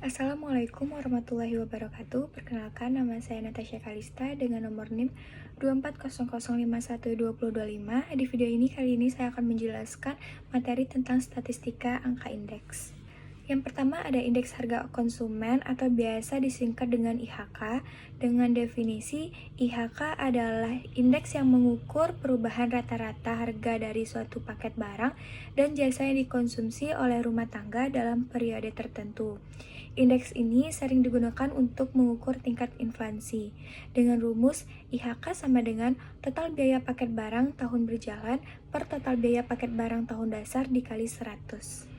Assalamualaikum warahmatullahi wabarakatuh. Perkenalkan, nama saya Natasha Kalista dengan nomor NIM 24005122025. Di video ini kali ini saya akan menjelaskan materi tentang statistika angka indeks. Yang pertama ada indeks harga konsumen atau biasa disingkat dengan IHK. Dengan definisi, IHK adalah indeks yang mengukur perubahan rata-rata harga dari suatu paket barang dan jasa yang dikonsumsi oleh rumah tangga dalam periode tertentu. Indeks ini sering digunakan untuk mengukur tingkat inflasi. Dengan rumus, IHK sama dengan total biaya paket barang tahun berjalan per total biaya paket barang tahun dasar dikali 100.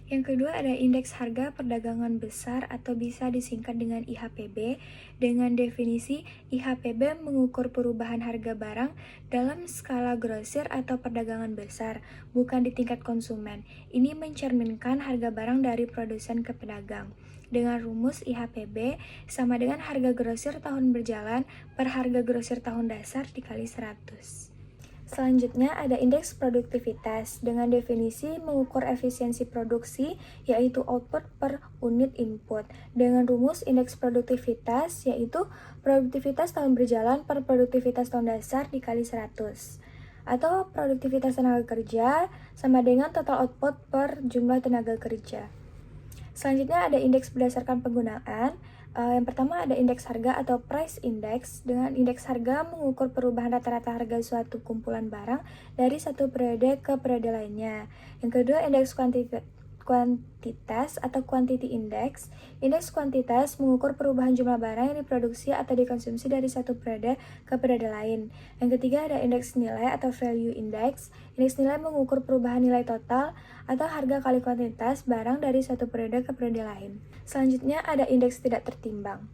Yang kedua ada indeks harga perdagangan besar atau bisa disingkat dengan IHPB. Dengan definisi, IHPB mengukur perubahan harga barang dalam skala grosir atau perdagangan besar, bukan di tingkat konsumen. Ini mencerminkan harga barang dari produsen ke pedagang. Dengan rumus IHPB sama dengan harga grosir tahun berjalan per harga grosir tahun dasar dikali 100. Selanjutnya ada indeks produktivitas dengan definisi mengukur efisiensi produksi yaitu output per unit input. Dengan rumus indeks produktivitas yaitu produktivitas tahun berjalan per produktivitas tahun dasar dikali 100. Atau produktivitas tenaga kerja sama dengan total output per jumlah tenaga kerja. Selanjutnya ada indeks berdasarkan penggunaan. Yang pertama ada indeks harga atau price index. Dengan indeks harga mengukur perubahan rata-rata harga suatu kumpulan barang dari satu periode ke periode lainnya. Yang kedua indeks kuantitas atau quantity index. Indeks kuantitas mengukur perubahan jumlah barang yang diproduksi atau dikonsumsi dari satu periode ke periode lain. Yang ketiga ada indeks nilai atau value index. Indeks nilai mengukur perubahan nilai total atau harga kali kuantitas barang dari satu periode ke periode lain. Selanjutnya ada indeks tidak tertimbang.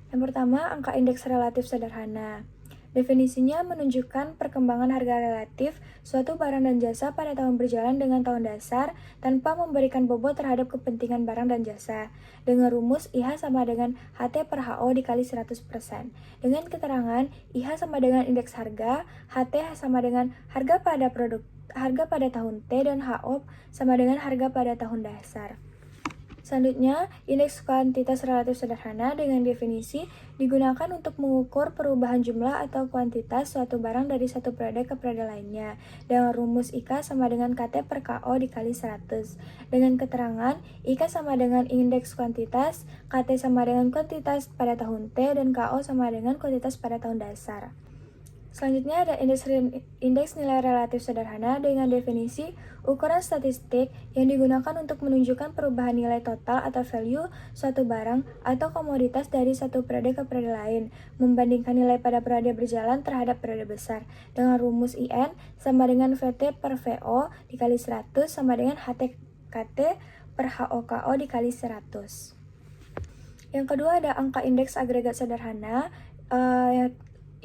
Yang pertama, angka indeks relatif sederhana. Definisinya menunjukkan perkembangan harga relatif suatu barang dan jasa pada tahun berjalan dengan tahun dasar tanpa memberikan bobot terhadap kepentingan barang dan jasa. Dengan rumus IH sama dengan HT per HO dikali 100%. Dengan keterangan IH sama dengan indeks harga, HT sama dengan harga pada tahun T dan HO sama dengan harga pada tahun dasar. Selanjutnya, indeks kuantitas relatif sederhana dengan definisi digunakan untuk mengukur perubahan jumlah atau kuantitas suatu barang dari satu periode ke periode lainnya. Dengan rumus IK sama dengan KT per KO dikali 100. Dengan keterangan, IK sama dengan indeks kuantitas, KT sama dengan kuantitas pada tahun T, dan KO sama dengan kuantitas pada tahun dasar. Selanjutnya ada indeks nilai relatif sederhana dengan definisi ukuran statistik yang digunakan untuk menunjukkan perubahan nilai total atau value suatu barang atau komoditas dari satu periode ke periode lain, membandingkan nilai pada periode berjalan terhadap periode besar. Dengan rumus IN sama dengan VT per VO dikali 100 sama dengan HTKT per HOKO dikali 100. Yang kedua ada angka indeks agregat sederhana,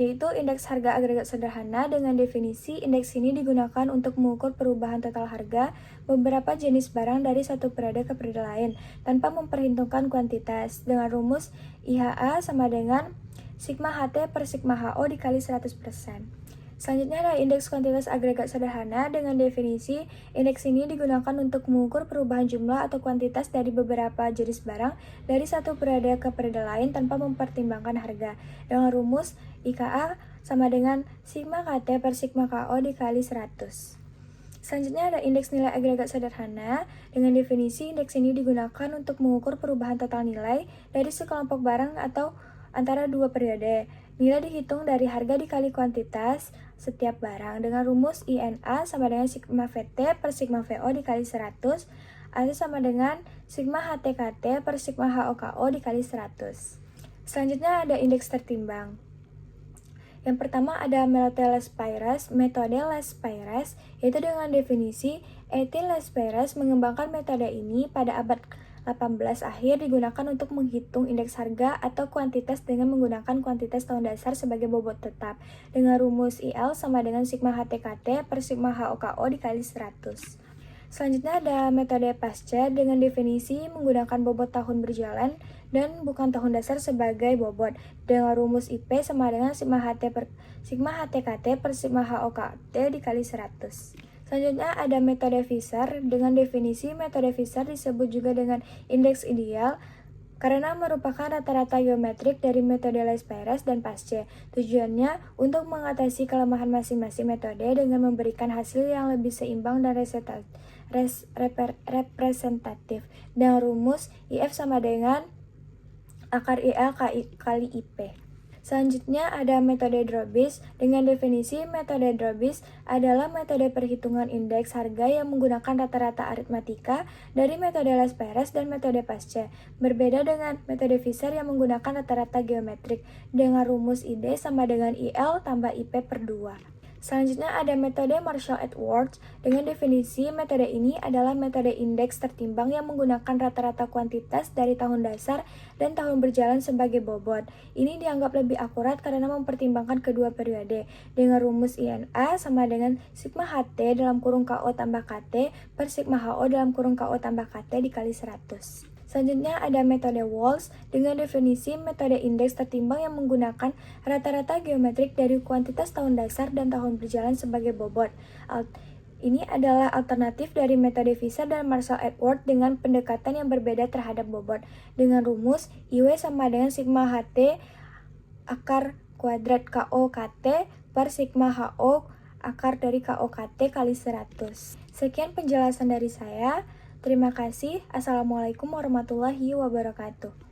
yaitu indeks harga agregat sederhana. Dengan definisi, indeks ini digunakan untuk mengukur perubahan total harga beberapa jenis barang dari satu periode ke periode lain tanpa memperhitungkan kuantitas. Dengan rumus IHA sama dengan sigma HT per sigma HO dikali 100%. Selanjutnya ada indeks kuantitas agregat sederhana. Dengan definisi, indeks ini digunakan untuk mengukur perubahan jumlah atau kuantitas dari beberapa jenis barang dari satu periode ke periode lain tanpa mempertimbangkan harga. Dengan rumus IKA sama dengan sigma KT per sigma KO dikali 100. Selanjutnya ada indeks nilai agregat sederhana. Dengan definisi, indeks ini digunakan untuk mengukur perubahan total nilai dari sekelompok barang atau antara dua periode. Nilai dihitung dari harga dikali kuantitas setiap barang. Dengan rumus INA sama dengan sigma VT per sigma VO dikali 100 atau sama dengan sigma HTKT per sigma HOKO dikali 100. Selanjutnya ada indeks tertimbang. Yang pertama ada metode Lespires, yaitu dengan definisi Etienne Lespires mengembangkan metode ini pada abad 18 akhir digunakan untuk menghitung indeks harga atau kuantitas dengan menggunakan kuantitas tahun dasar sebagai bobot tetap. Dengan rumus IL sama dengan sigma HTKT per sigma HOKO dikali 100. Selanjutnya ada metode Pascal dengan definisi menggunakan bobot tahun berjalan dan bukan tahun dasar sebagai bobot. Dengan rumus IP sama dengan sigma HTKT per sigma HOKT dikali 100. Selanjutnya ada metode Fisher. Dengan definisi, metode Fisher disebut juga dengan indeks ideal karena merupakan rata-rata geometrik dari metode Lesch-Perez dan Pasche. Tujuannya untuk mengatasi kelemahan masing-masing metode dengan memberikan hasil yang lebih seimbang dan representatif. Dan rumus IF sama dengan akar IL kali IP. Selanjutnya ada metode Dробis. Dengan definisi, metode Dробis adalah metode perhitungan indeks harga yang menggunakan rata-rata aritmatika dari metode Lesch-Perez dan metode Pasche. Berbeda dengan metode Fisher yang menggunakan rata-rata geometrik dengan rumus ID sama dengan IL tambah IP per 2. Selanjutnya ada metode Marshall-Edwards. Dengan definisi, metode ini adalah metode indeks tertimbang yang menggunakan rata-rata kuantitas dari tahun dasar dan tahun berjalan sebagai bobot. Ini dianggap lebih akurat karena mempertimbangkan kedua periode. Dengan rumus INA sama dengan sigma HT dalam kurung KO tambah KT per sigma HO dalam kurung KO tambah KT dikali 100. Selanjutnya ada metode Walsh. Dengan definisi, metode indeks tertimbang yang menggunakan rata-rata geometrik dari kuantitas tahun dasar dan tahun berjalan sebagai bobot. Ini adalah alternatif dari metode Fisher dan Marshall-Edwards dengan pendekatan yang berbeda terhadap bobot. Dengan rumus IW sama dengan sigma HT akar kuadrat KO KT per sigma HO akar dari KO KT kali 100. Sekian penjelasan dari saya. Terima kasih. Assalamualaikum warahmatullahi wabarakatuh.